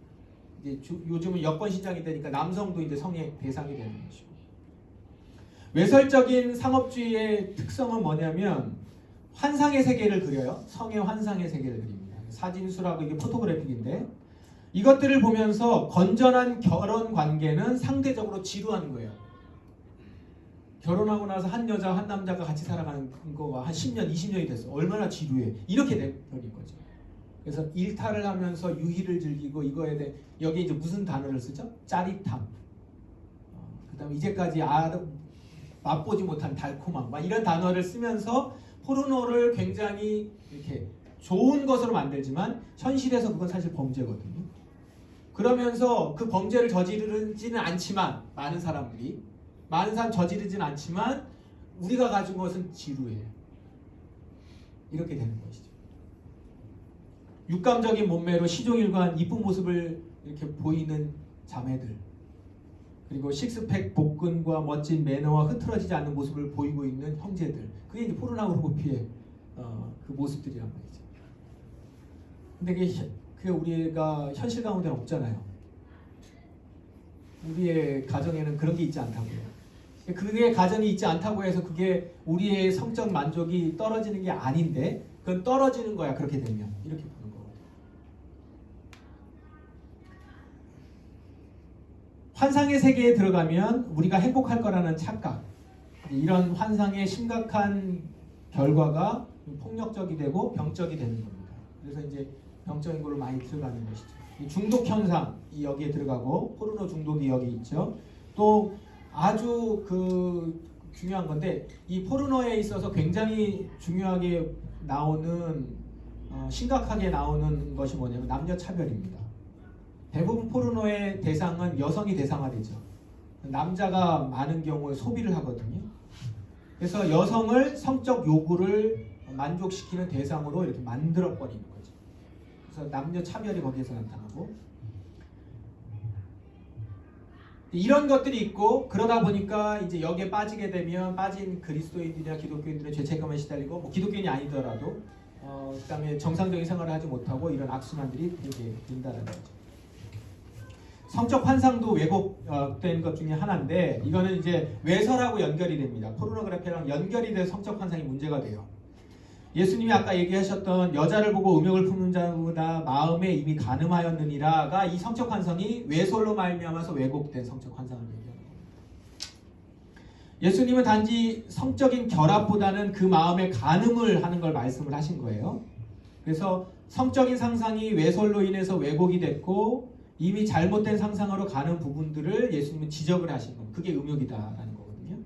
이제 요즘은 여권 시장이 되니까 남성도 이제 성의 대상이 되는 것이고. 외설적인 상업주의의 특성은 뭐냐면 환상의 세계를 그려요. 성의 환상의 세계를 그립니다. 사진수라고 이게 포토그래픽인데, 이것들을 보면서 건전한 결혼 관계는 상대적으로 지루한 거예요. 결혼하고 나서 한 여자 한 남자가 같이 살아가는 거가 한 10년 20년이 됐어. 얼마나 지루해. 이렇게 돼버린 거죠. 그래서 일탈을 하면서 유희를 즐기고, 이거에 대해 여기 이제 무슨 단어를 쓰죠? 짜릿함. 그다음에 이제까지 맛보지 못한 달콤함, 막 이런 단어를 쓰면서 포르노를 굉장히 이렇게 좋은 것으로 만들지만 현실에서 그건 사실 범죄거든요. 그러면서 그 범죄를 저지르지는 않지만 많은 사람 저지르지는 않지만 우리가 가진 것은 지루해요. 이렇게 되는 것이죠. 육감적인 몸매로 시종일관 이쁜 모습을 이렇게 보이는 자매들, 그리고 식스팩 복근과 멋진 매너와 흐트러지지 않는 모습을 보이고 있는 형제들, 그게 이제 포르노그래피의 그 모습들이란 말이죠. 근데 그게 우리가 현실 가운데는 없잖아요. 우리의 가정에는 그런 게 있지 않다고요. 그게 가정이 있지 않다고 해서 그게 우리의 성적 만족이 떨어지는 게 아닌데, 그건 떨어지는 거야. 그렇게 되면 이렇게 보는 거거든요. 환상의 세계에 들어가면 우리가 행복할 거라는 착각, 이런 환상의 심각한 결과가 폭력적이 되고 병적이 되는 겁니다. 그래서 이제 병적인 걸로 많이 들어가는 것이죠. 중독 현상이 여기에 들어가고, 포르노 중독이 여기 있죠. 또 아주 중요한 건데, 이 포르노에 있어서 굉장히 중요하게 나오는 심각하게 나오는 것이 뭐냐면 남녀 차별입니다. 대부분 포르노의 대상은 여성이 대상화되죠. 남자가 많은 경우에 소비를 하거든요. 그래서 여성을 성적 요구를 만족시키는 대상으로 이렇게 만들어 버리는 거죠. 그래서 남녀 차별이 거기에서 나타나고, 이런 것들이 있고, 그러다 보니까 이제 여기에 빠지게 되면 빠진 그리스도인들이나 기독교인들의 죄책감에 시달리고, 뭐 기독교인이 아니더라도 그다음에 정상적인 생활을 하지 못하고 이런 악순환들이 되게 된다는 거죠. 성적 환상도 왜곡된 것 중에 하나인데, 이거는 이제 외설하고 연결이 됩니다. 포르노그래피랑 연결이 돼서 성적 환상이 문제가 돼요. 예수님이 아까 얘기하셨던 여자를 보고 음욕을 품는 자보다 마음에 이미 간음하였느니라가 이 성적 환상이 외설로 말미암아서 왜곡된 성적 환상을 얘기하는 겁니다. 예수님은 단지 성적인 결합보다는 그 마음에 간음을 하는 걸 말씀을 하신 거예요. 그래서 성적인 상상이 외설로 인해서 왜곡이 됐고, 이미 잘못된 상상으로 가는 부분들을 예수님은 지적을 하신 겁니다. 그게 음욕이다라는 거거든요.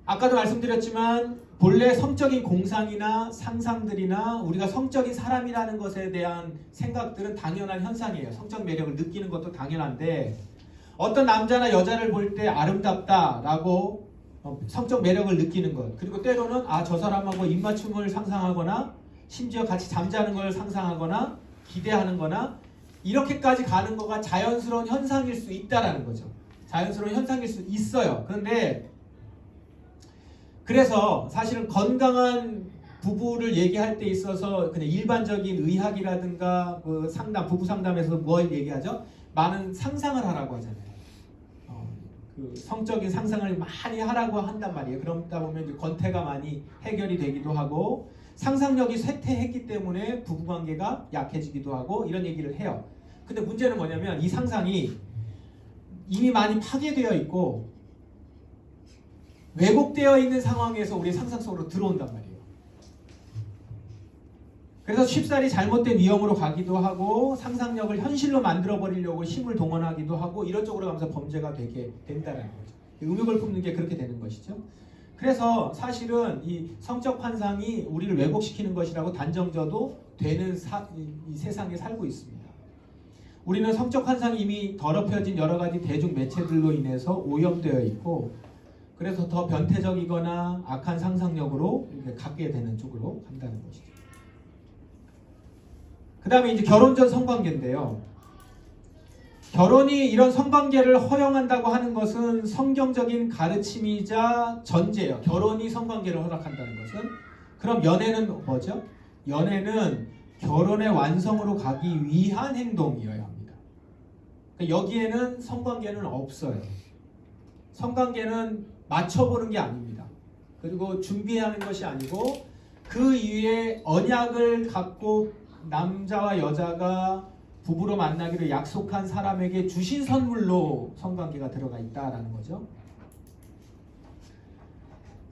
아까도 말씀드렸지만 본래 성적인 공상이나 상상들이나 우리가 성적인 사람이라는 것에 대한 생각들은 당연한 현상이에요. 성적 매력을 느끼는 것도 당연한데, 어떤 남자나 여자를 볼 때 아름답다라고 성적 매력을 느끼는 것, 그리고 때로는 저 사람하고 입맞춤을 상상하거나 심지어 같이 잠자는 걸 상상하거나 기대하는 거나 이렇게까지 가는 거가 자연스러운 현상일 수 있다라는 거죠. 자연스러운 현상일 수 있어요. 그래서 사실은 건강한 부부를 얘기할 때 있어서 그냥 일반적인 의학이라든가 부부 상담에서 뭘 얘기하죠? 많은 상상을 하라고 하잖아요. 성적인 상상을 많이 하라고 한단 말이에요. 그러다 보면 이제 권태가 많이 해결이 되기도 하고, 상상력이 쇠퇴했기 때문에 부부관계가 약해지기도 하고, 이런 얘기를 해요. 근데 문제는 뭐냐면 이 상상이 이미 많이 파괴되어 있고 왜곡되어 있는 상황에서 우리 상상 속으로 들어온단 말이에요. 그래서 쉽사리 잘못된 위험으로 가기도 하고, 상상력을 현실로 만들어버리려고 힘을 동원하기도 하고, 이런 쪽으로 가면서 범죄가 되게 된다는 거죠. 음욕을 품는 게 그렇게 되는 것이죠. 그래서 사실은 이 성적 환상이 우리를 왜곡시키는 것이라고 단정져도 되는 이 세상에 살고 있습니다. 우리는 성적 환상이 이미 더럽혀진 여러 가지 대중 매체들로 인해서 오염되어 있고, 그래서 더 변태적이거나 악한 상상력으로 이렇게 갖게 되는 쪽으로 간다는 것이죠. 그 다음에 이제 결혼 전 성관계인데요. 결혼이 이런 성관계를 허용한다고 하는 것은 성경적인 가르침이자 전제예요. 결혼이 성관계를 허락한다는 것은. 그럼 연애는 뭐죠? 연애는 결혼의 완성으로 가기 위한 행동이어야 합니다. 그러니까 여기에는 성관계는 없어요. 성관계는 맞춰보는 게 아닙니다. 그리고 준비해야 하는 것이 아니고, 그 이후에 언약을 갖고 남자와 여자가 부부로 만나기로 약속한 사람에게 주신 선물로 성관계가 들어가 있다라는 거죠.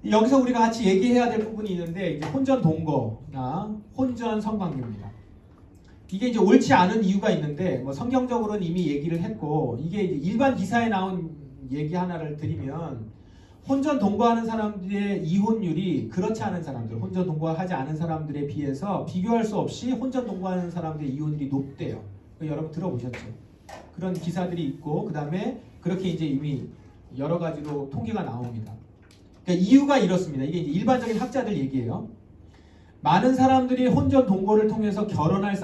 여기서 우리가 같이 얘기해야 될 부분이 있는데, 이제 혼전 동거나 혼전 성관계입니다. 이게 이제 옳지 않은 이유가 있는데, 성경적으로는 이미 얘기를 했고, 이게 이제 일반 기사에 나온 얘기 하나를 드리면, 혼전 동거하는 사람들의 이혼율이 그렇지 않은 사람들, 혼전 동거하지 않은 사람들에 비해서 비교할 수 없이 혼전 동거하는 사람들의 이혼율이 높대요. 여러분 들어보셨죠? 그런 기사들이 있고 그 다음에 그렇게 이제 이미 여러 가지로 통계가 나옵니다. 그러니까 이유가 이렇습니다. 이게 이제 일반적인 학자들 얘기예요. 많은 사람들이 혼전 동거를 통해서 결혼할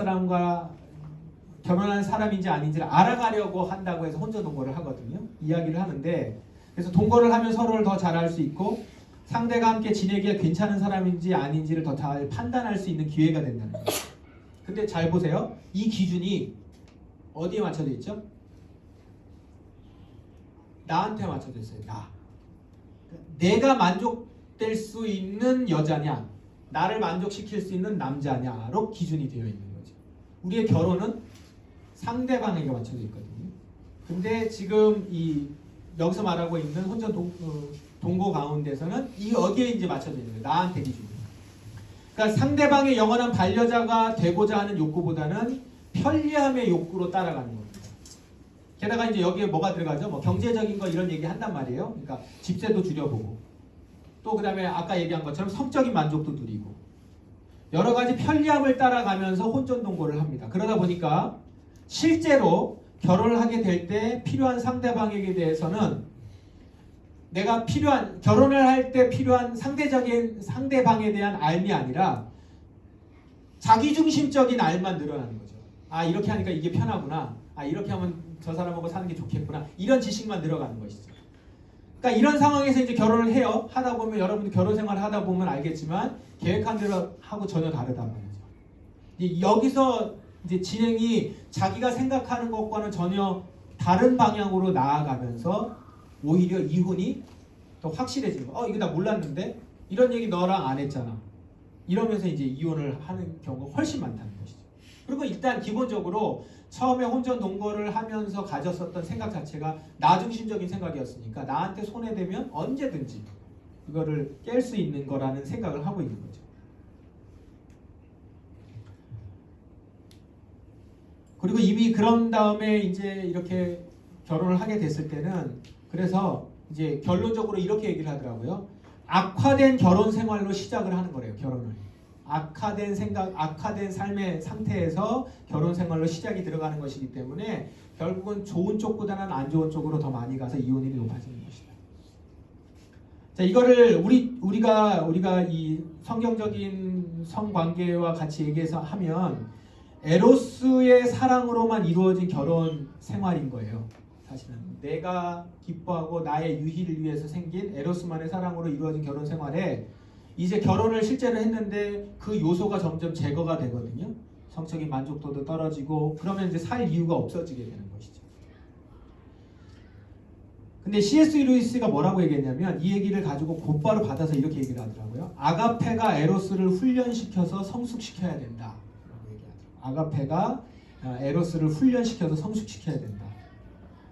사람인지 아닌지를 알아가려고 한다고 해서 혼전 동거를 하거든요. 이야기를 하는데 그래서 동거를 하면 서로를 더 잘 알 수 있고 상대가 함께 지내기에 괜찮은 사람인지 아닌지를 더 잘 판단할 수 있는 기회가 된다는 거예요. 근데 잘 보세요. 이 기준이 어디에 맞춰져 있죠? 나한테 맞춰져 있어요. 나. 내가 만족될 수 있는 여자냐, 나를 만족시킬 수 있는 남자냐로 기준이 되어 있는 거죠. 우리의 결혼은 상대방에게 맞춰져 있거든요. 근데 지금 여기서 말하고 있는 혼전 동거 가운데서는 여기에 이제 맞춰져 있는 거예요. 나한테 기준이. 그러니까 상대방의 영원한 반려자가 되고자 하는 욕구보다는 편리함의 욕구로 따라가는 겁니다. 게다가 이제 여기에 뭐가 들어가죠? 뭐 경제적인 거 이런 얘기 한단 말이에요. 그러니까 집세도 줄여보고 또 그다음에 아까 얘기한 것처럼 성적인 만족도 누리고 여러 가지 편리함을 따라가면서 혼전 동거를 합니다. 그러다 보니까 실제로 결혼을 하게 될 때 필요한 상대방에게 대해서는 내가 결혼을 할 때 필요한 상대적인 상대방에 대한 알미 아니라 자기중심적인 알만 늘어나는 거죠. 아, 이렇게 하니까 이게 편하구나. 아, 이렇게 하면 저 사람하고 사는 게 좋겠구나. 이런 지식만 늘어가는 것이죠. 그러니까 이런 상황에서 이제 결혼을 해요. 하다 보면 여러분들 결혼 생활을 하다 보면 알겠지만 계획한 대로 하고 전혀 다르단 말이죠. 여기서 이제 진행이 자기가 생각하는 것과는 전혀 다른 방향으로 나아가면서 오히려 이혼이 더 확실해지는 거. 이거 나 몰랐는데 이런 얘기 너랑 안 했잖아. 이러면서 이제 이혼을 하는 경우가 훨씬 많다는 것이죠. 그리고 일단 기본적으로 처음에 혼전 동거를 하면서 가졌었던 생각 자체가 나 중심적인 생각이었으니까 나한테 손해되면 언제든지 이거를 깰 수 있는 거라는 생각을 하고 있는 거죠. 그리고 이미 그런 다음에 이제 이렇게 결혼을 하게 됐을 때는 그래서 이제 결론적으로 이렇게 얘기를 하더라고요. 악화된 결혼 생활로 시작을 하는 거래요. 결혼을. 악화된 삶의 상태에서 결혼 생활로 시작이 들어가는 것이기 때문에 결국은 좋은 쪽보다는 안 좋은 쪽으로 더 많이 가서 이혼율이 높아지는 것이다. 자, 이거를 우리가 이 성경적인 성관계와 같이 얘기해서 하면 에로스의 사랑으로만 이루어진 결혼 생활인 거예요. 사실은 내가 기뻐하고 나의 유희를 위해서 생긴 에로스만의 사랑으로 이루어진 결혼 생활에 이제 결혼을 실제로 했는데 그 요소가 점점 제거가 되거든요. 성적인 만족도도 떨어지고 그러면 이제 살 이유가 없어지게 되는 것이죠. 근데 C.S. 루이스가 뭐라고 얘기했냐면 이 얘기를 가지고 곧바로 받아서 이렇게 얘기를 하더라고요. 아가페가 에로스를 훈련시켜서 성숙시켜야 된다. 라고 얘기하죠. 아가페가 에로스를 훈련시켜서 성숙시켜야 된다.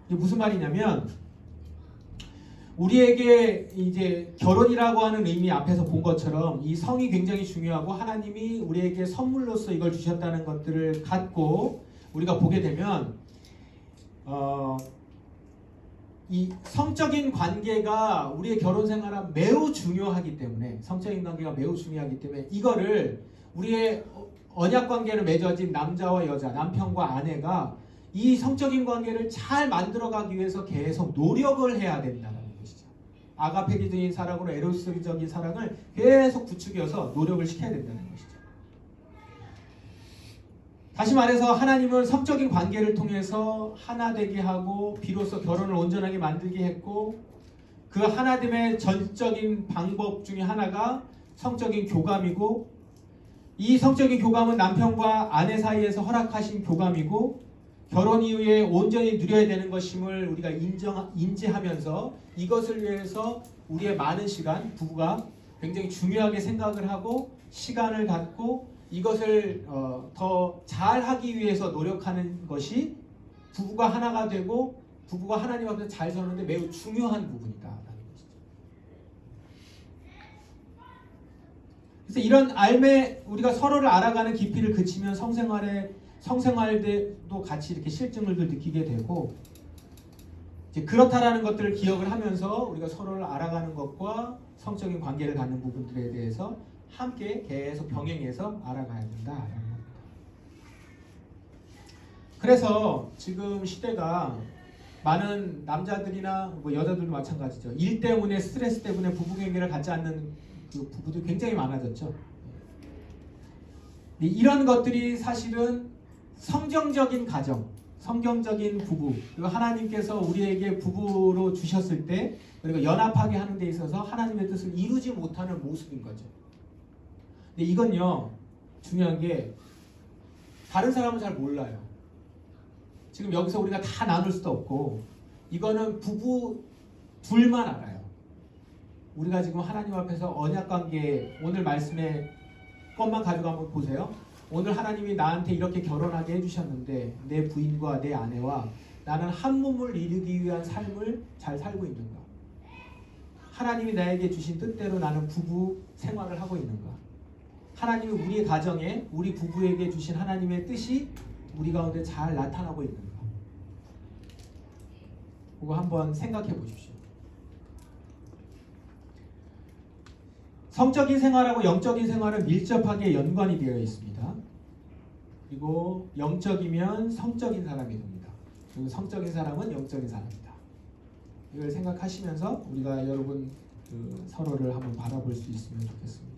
이게 무슨 말이냐면 우리에게 이제 결혼이라고 하는 의미 앞에서 본 것처럼 이 성이 굉장히 중요하고 하나님이 우리에게 선물로서 이걸 주셨다는 것들을 갖고 우리가 보게 되면 이 성적인 관계가 우리의 결혼 생활에 매우 중요하기 때문에 성적인 관계가 매우 중요하기 때문에 이거를 우리의 언약 관계를 맺어진 남자와 여자, 남편과 아내가 이 성적인 관계를 잘 만들어가기 위해서 계속 노력을 해야 된다는 것이죠. 아가페기적인 사랑으로 에로스적인 사랑을 계속 부추겨서 노력을 시켜야 된다는 것이죠. 다시 말해서 하나님은 성적인 관계를 통해서 하나 되게 하고 비로소 결혼을 온전하게 만들게 했고 그 하나됨의 전적인 방법 중에 하나가 성적인 교감이고 이 성적인 교감은 남편과 아내 사이에서 허락하신 교감이고 결혼 이후에 온전히 누려야 되는 것임을 우리가 인지하면서 이것을 위해서 우리의 많은 시간, 부부가 굉장히 중요하게 생각을 하고 시간을 갖고 이것을 더 잘하기 위해서 노력하는 것이 부부가 하나가 되고 부부가 하나님 앞에서 잘 서는데 매우 중요한 부분이다라는 것이죠. 그래서 이런 삶에 우리가 서로를 알아가는 깊이를 그치면 성생활도 같이 이렇게 실증을 느끼게 되고 이제 그렇다라는 것들을 기억을 하면서 우리가 서로를 알아가는 것과 성적인 관계를 갖는 부분들에 대해서 함께 계속 병행해서 알아가야 된다라는 겁니다. 그래서 지금 시대가 많은 남자들이나 뭐 여자들도 마찬가지죠. 일 때문에 스트레스 때문에 부부 관계를 갖지 않는 그 부부들이 굉장히 많아졌죠. 이런 것들이 사실은 성경적인 가정, 성경적인 부부, 그리고 하나님께서 우리에게 부부로 주셨을 때 그리고 연합하게 하는 데 있어서 하나님의 뜻을 이루지 못하는 모습인 거죠. 근데 이건요, 중요한 게 다른 사람은 잘 몰라요. 지금 여기서 우리가 다 나눌 수도 없고 이거는 부부 둘만 알아요. 우리가 지금 하나님 앞에서 언약관계, 오늘 말씀의 것만 가지고 한번 보세요. 오늘 하나님이 나한테 이렇게 결혼하게 해주셨는데 내 부인과 내 아내와 나는 한 몸을 이루기 위한 삶을 잘 살고 있는가? 하나님이 나에게 주신 뜻대로 나는 부부 생활을 하고 있는가? 하나님이 우리의 가정에 우리 부부에게 주신 하나님의 뜻이 우리 가운데 잘 나타나고 있는가? 그거 한번 생각해 보십시오. 성적인 생활하고 영적인 생활은 밀접하게 연관이 되어 있습니다. 그리고 영적이면 성적인 사람이 됩니다. 그리고 성적인 사람은 영적인 사람이다. 이걸 생각하시면서 우리가 여러분 서로를 한번 바라볼 수 있으면 좋겠습니다.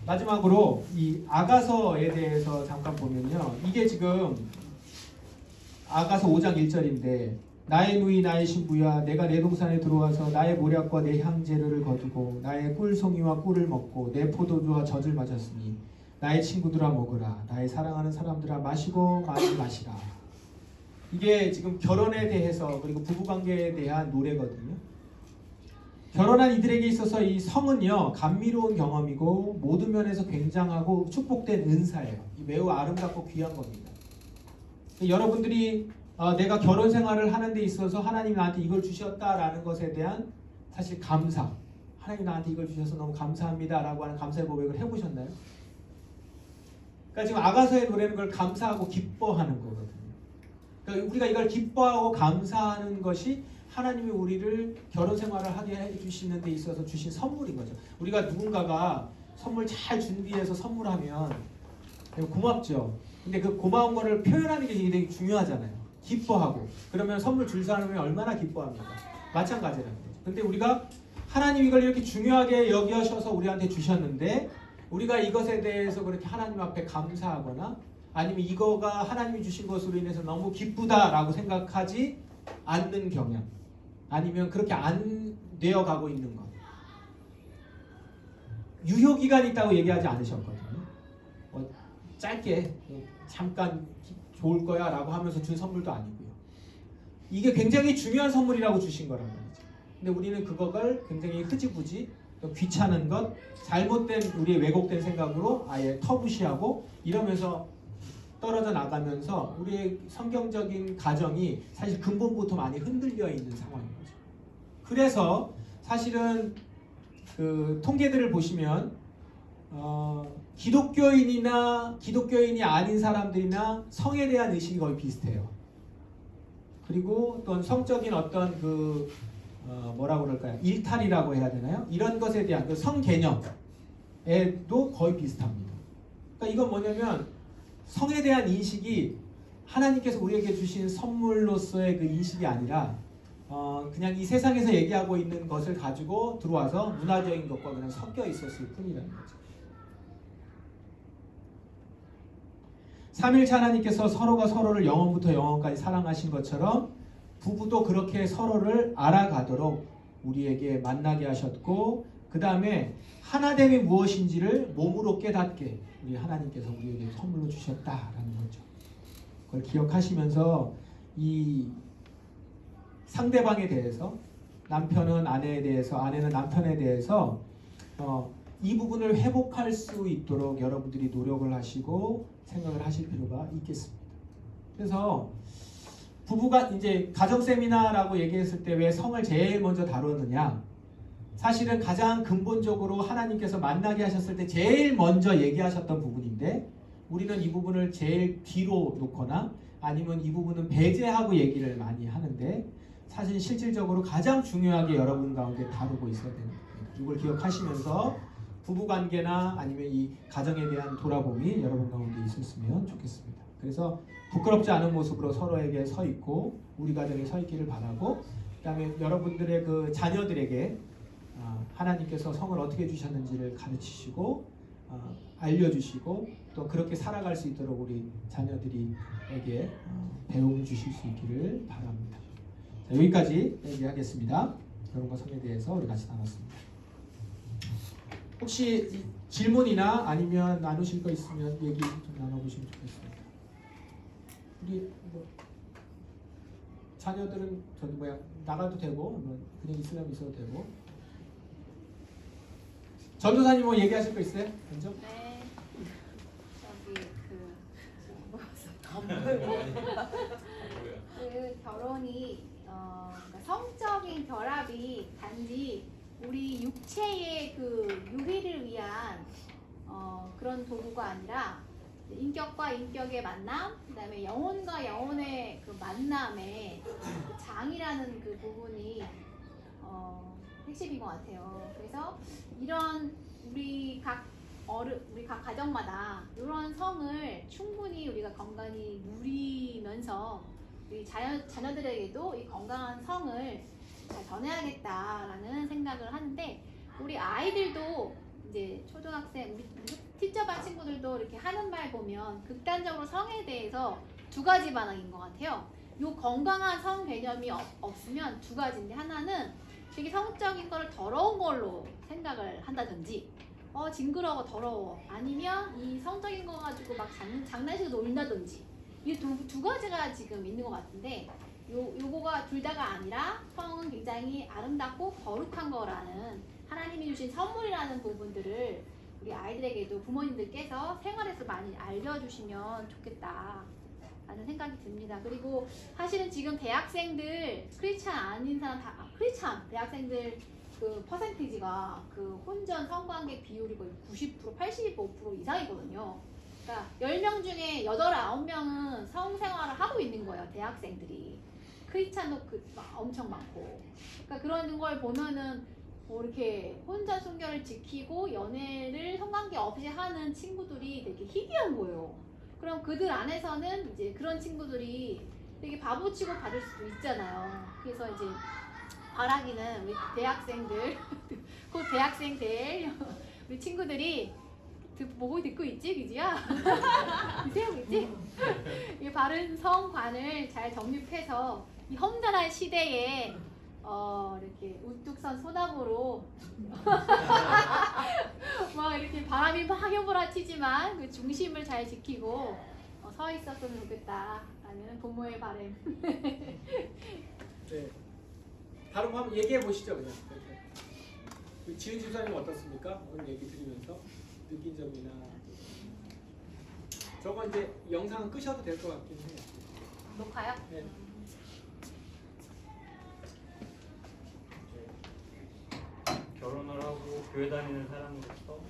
마지막으로 이 아가서에 대해서 잠깐 보면요. 이게 지금 아가서 5장 1절인데 나의 누이 나의 신부야 내가 내 동산에 들어와서 나의 모략과 내 향재료를 거두고 나의 꿀송이와 꿀을 먹고 내 포도주와 젖을 마셨으니 나의 친구들아 먹으라 나의 사랑하는 사람들아 마시고 많이 마시라. 이게 지금 결혼에 대해서 그리고 부부관계에 대한 노래거든요. 결혼한 이들에게 있어서 이 성은요 감미로운 경험이고 모든 면에서 굉장하고 축복된 은사예요. 매우 아름답고 귀한 겁니다. 여러분들이 내가 결혼 생활을 하는 데 있어서 하나님 나한테 이걸 주셨다라는 것에 대한 사실 감사, 하나님 나한테 이걸 주셔서 너무 감사합니다 라고 하는 감사의 고백을 해보셨나요? 그러니까 지금 아가서의 노래는 그걸 감사하고 기뻐하는 거거든요. 그러니까 우리가 이걸 기뻐하고 감사하는 것이 하나님이 우리를 결혼 생활을 하게 해주시는 데 있어서 주신 선물인 거죠. 우리가 누군가가 선물 잘 준비해서 선물하면 고맙죠. 근데 그 고마운 거를 표현하는 게 되게 중요하잖아요. 기뻐하고 그러면 선물 줄 사람이 얼마나 기뻐합니까? 마찬가지라는 거죠. 근데 우리가 하나님 이걸 이렇게 중요하게 여기셔서 우리한테 주셨는데 우리가 이것에 대해서 그렇게 하나님 앞에 감사하거나 아니면 이거가 하나님이 주신 것으로 인해서 너무 기쁘다라고 생각하지 않는 경향 아니면 그렇게 안 되어가고 있는 것. 유효기간이 있다고 얘기하지 않으셨거든요. 짧게 잠깐 좋을 거야 라고 하면서 준 선물도 아니고요. 이게 굉장히 중요한 선물이라고 주신 거란 말이죠. 근데 우리는 그걸 굉장히 흐지부지 귀찮은 것, 잘못된 우리의 왜곡된 생각으로 아예 터부시하고 이러면서 떨어져 나가면서 우리의 성경적인 가정이 사실 근본부터 많이 흔들려 있는 상황인 거죠. 그래서 사실은 그 통계들을 보시면 기독교인이 아닌 사람들이나 성에 대한 의식이 거의 비슷해요. 그리고 또 성적인 어떤 뭐라고 그럴까요? 일탈이라고 해야 되나요? 이런 것에 대한 그 성 개념에도 거의 비슷합니다. 그러니까 이건 뭐냐면 성에 대한 인식이 하나님께서 우리에게 주신 선물로서의 그 인식이 아니라 그냥 이 세상에서 얘기하고 있는 것을 가지고 들어와서 문화적인 것과 그냥 섞여 있었을 뿐이라는 거죠. 삼일차 하나님께서 서로가 서로를 영원부터 영원까지 사랑하신 것처럼 부부도 그렇게 서로를 알아가도록 우리에게 만나게 하셨고 그 다음에 하나됨이 무엇인지를 몸으로 깨닫게 우리 하나님께서 우리에게 선물로 주셨다라는 거죠. 그걸 기억하시면서 이 상대방에 대해서 남편은 아내에 대해서 아내는 남편에 대해서 이 부분을 회복할 수 있도록 여러분들이 노력을 하시고 생각을 하실 필요가 있겠습니다. 그래서 부부가 이제 가정 세미나라고 얘기했을 때 왜 성을 제일 먼저 다루느냐? 사실은 가장 근본적으로 하나님께서 만나게 하셨을 때 제일 먼저 얘기하셨던 부분인데 우리는 이 부분을 제일 뒤로 놓거나 아니면 이 부분은 배제하고 얘기를 많이 하는데 사실 실질적으로 가장 중요하게 여러분 가운데 다루고 있어야 되는 겁니다. 이걸 기억하시면서 부부관계나 아니면 이 가정에 대한 돌아봄이 여러분 가운데 있었으면 좋겠습니다. 그래서 부끄럽지 않은 모습으로 서로에게 서 있고 우리 가정에 서 있기를 바라고, 그다음에 여러분들의 그 자녀들에게 하나님께서 성을 어떻게 주셨는지를 가르치시고 알려주시고 또 그렇게 살아갈 수 있도록 우리 자녀들에게 배움 주실 수 있기를 바랍니다. 자, 여기까지 얘기하겠습니다. 결혼과 성에 대해서 우리 같이 나눴습니다. 혹시 질문이나 아니면 나누실 거 있으면 얘기 좀 나눠보시면 좋겠습니다. 우리 뭐 자녀들은 저기 뭐야 나가도 되고 뭐 그냥 있으려면 있어도 되고. 전도사님 뭐 얘기하실 거 있어요? 먼저? 네. 저기 그 결혼이 그러니까 성적인 결합이 단지 우리 육체의 그 유희를 위한 그런 도구가 아니라 인격과 인격의 만남, 그다음에 영혼과 영혼의 그 만남의 그 장이라는 그 부분이 핵심인 것 같아요. 그래서 이런 우리 각 가정마다 이런 성을 충분히 우리가 건강히 누리면서 우리 자녀들에게도 이 건강한 성을 잘 전해야겠다라는 생각을 하는데, 우리 아이들도 이제 초등학생 우리 티처반 친구들도 이렇게 하는 말 보면 극단적으로 성에 대해서 두 가지 반응인 것 같아요. 요 건강한 성 개념이 없으면 두 가지인데, 하나는 되게 성적인 거를 더러운 걸로 생각을 한다든지 징그러워 더러워, 아니면 이 성적인 거 가지고 막 장난식으로 놀다든지, 이 두 가지가 지금 있는 것 같은데, 요거가 둘 다가 아니라 성은 굉장히 아름답고 거룩한 거라는 하나님이 주신 선물이라는 부분들을 우리 아이들에게도 부모님들께서 생활에서 많이 알려주시면 좋겠다 라는 생각이 듭니다. 그리고 사실은 지금 대학생들 크리스찬 아닌 사람 크리스찬 대학생들 그 퍼센티지가 그 혼전 성관계 비율이 거의 90%, 85% 이상이거든요. 그러니까 10명 중에 8, 9명은 성생활을 하고 있는 거예요, 대학생들이. 크리스찬도 엄청 많고. 그러니까 그런 걸 보면은 이렇게 혼전 순결을 지키고 연애를 성관계 없이 하는 친구들이 되게 희귀한 거예요. 그럼 그들 안에서는 이제 그런 친구들이 되게 바보 취급 받을 수도 있잖아요. 그래서 이제 바라기는 우리 대학생들, 곧 대학생들 우리 친구들이 보고 듣고 있지, 그지야? 세우고 있지? 이 바른 성관을 잘 정립해서 이 험난한 시대에 이렇게 우뚝 선 소나무로 막 이렇게 바람이 막 휘몰아치지만 그 중심을 잘 지키고 서 있었으면 좋겠다라는 부모의 바람. 네. 다른 거 한번 얘기해 보시죠, 그냥. 지은 집사님 어떻습니까? 오늘 얘기 들으면서 느낀 점이나. 저거 이제 영상 끄셔도 될 것 같긴 해요. 녹화요? 네. 결혼을 하고 교회 다니는 사람으로서